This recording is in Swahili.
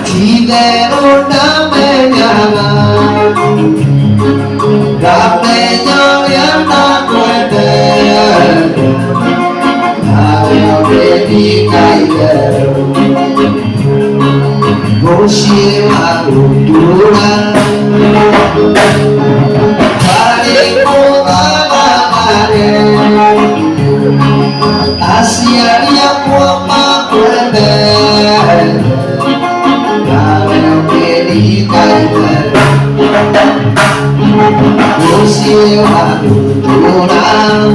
Chidero dame llama, dame llama cuete, ayo dedicayo, Moshima udura, hari mudamare, Asia dia kuama cuete. Musim aku pulang